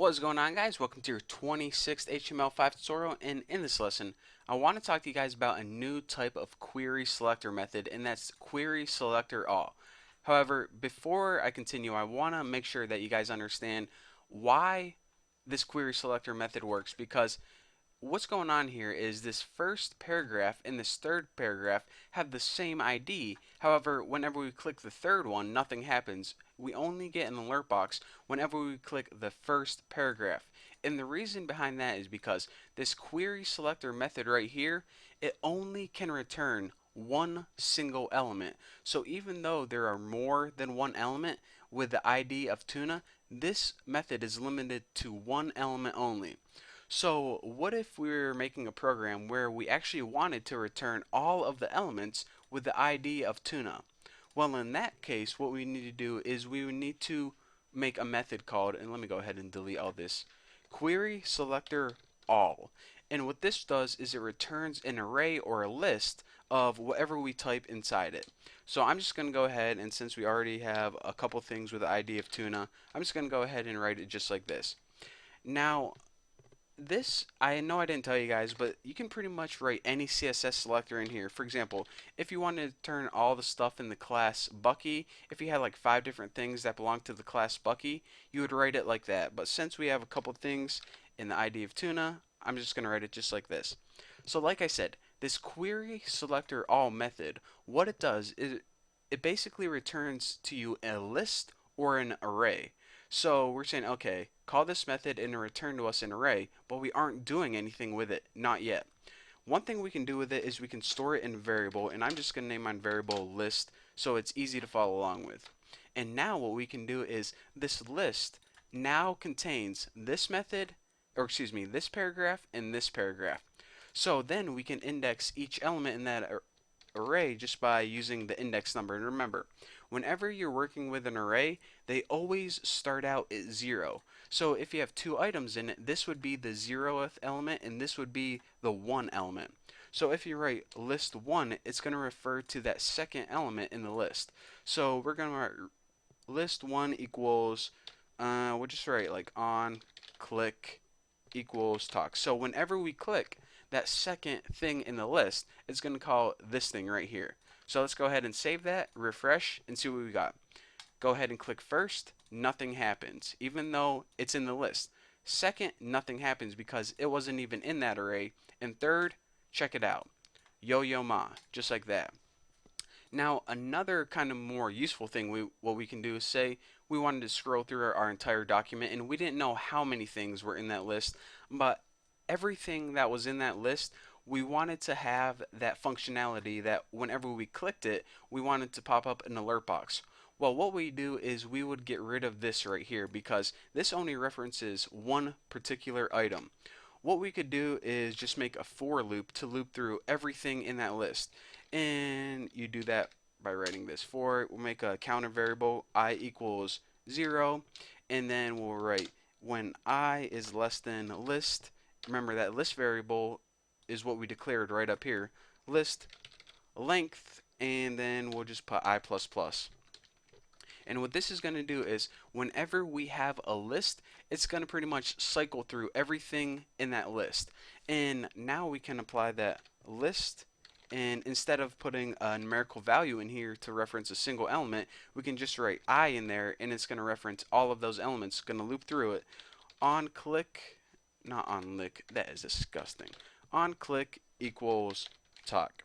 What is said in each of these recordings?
What is going on, guys? Welcome to your 26th HTML5 tutorial, and in this lesson I want to talk to you guys about a new type of query selector method, and that's querySelectorAll. However, before I continue, I want to make sure that you guys understand why this query selector method works, because what's going on here is this first paragraph and this third paragraph have the same ID. However, whenever we click the third one, nothing happens. We only get an alert box whenever we click the first paragraph. And the reason behind that is because this query selector method right here, it only can return one single element. So even though there are more than one element with the ID of tuna, this method is limited to one element only. So what if we were making a program where we actually wanted to return all of the elements with the ID of tuna? Well, in that case, what we need to do is we would need to make a method called, and let me go ahead and delete all this, querySelectorAll. And what this does is it returns an array or a list of whatever we type inside it. So I'm just going to go ahead, and since we already have a couple things with the ID of tuna, I'm just going to go ahead and write it just like this. Now, this, I know I didn't tell you guys, but you can pretty much write any CSS selector in here. For example, if you wanted to turn all the stuff in the class Bucky, if you had like 5 different things that belong to the class Bucky, you would write it like that. But since we have a couple things in the ID of tuna, I'm just going to write it just like this. So like I said, this query selector all method, what it does is it basically returns to you a list or an array. So we're saying, okay, call this method and return to us an array, but we aren't doing anything with it, not yet. One thing we can do with it is we can store it in a variable, and I'm just going to name my variable list so it's easy to follow along with. And now what we can do is this list now contains this method, or excuse me, this paragraph and this paragraph. So then we can index each element in that array just by using the index number. And remember, whenever you're working with an array, they always start out at 0. So if you have 2 items in it, this would be the 0th element and this would be the 1 element. So if you write list 1, it's going to refer to that second element in the list. So we're going to write list 1 equals, we'll just write like on click equals talk. So whenever we click that second thing in the list, it's going to call this thing right here. So let's go ahead and save that, refresh, and see what we got. Go ahead and click first, nothing happens, even though it's in the list. Second, nothing happens because it wasn't even in that array. And third, check it out. Yo-yo ma, just like that. Now, another kind of more useful thing what we can do is say we wanted to scroll through our entire document and we didn't know how many things were in that list, but everything that was in that list, we wanted to have that functionality that whenever we clicked it, we wanted to pop up an alert box. Well, what we do is we would get rid of this right here because this only references one particular item. What we could do is just make a for loop to loop through everything in that list. And you do that by writing this for. We'll make a counter variable I equals 0, and then we'll write when I is less than list. Remember that list variable is what we declared right up here. List length, and then we'll just put I++. And what this is going to do is whenever we have a list, it's going to pretty much cycle through everything in that list. And now we can apply that list, and instead of putting a numerical value in here to reference a single element, we can just write I in there, and it's going to reference all of those elements. It's going to loop through it. On click, not on lick, that is disgusting. On click equals talk.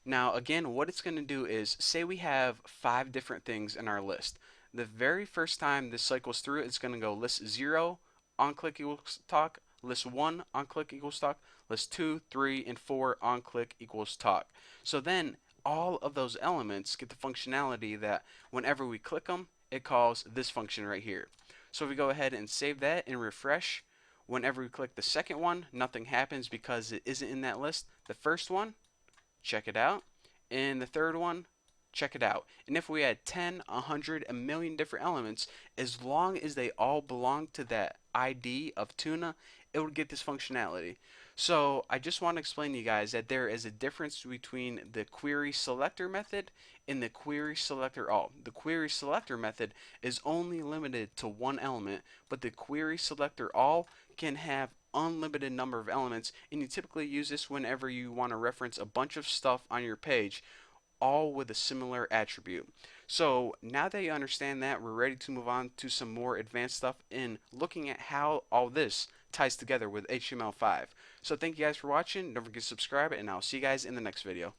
Now again, what it's going to do is say we have 5 different things in our list. The very first time this cycles through, it's going to go list 0 on click equals talk, list 1 on click equals talk, list 2, 3, and 4 on click equals talk. So then all of those elements get the functionality that whenever we click them, it calls this function right here. So if we go ahead and save that and refresh, whenever we click the second one, nothing happens because it isn't in that list. The first one, check it out. And the third one, check it out. And if we had 10, 100, a million different elements, as long as they all belong to that ID of tuna, it would get this functionality. So I just want to explain to you guys that there is a difference between the query selector method and the query selector all. The query selector method is only limited to one element, but the query selector all can have unlimited number of elements, and you typically use this whenever you want to reference a bunch of stuff on your page, all with a similar attribute. So now that you understand that, we're ready to move on to some more advanced stuff in looking at how all this ties together with HTML5. So thank you guys for watching. Don't forget to subscribe, and I'll see you guys in the next video.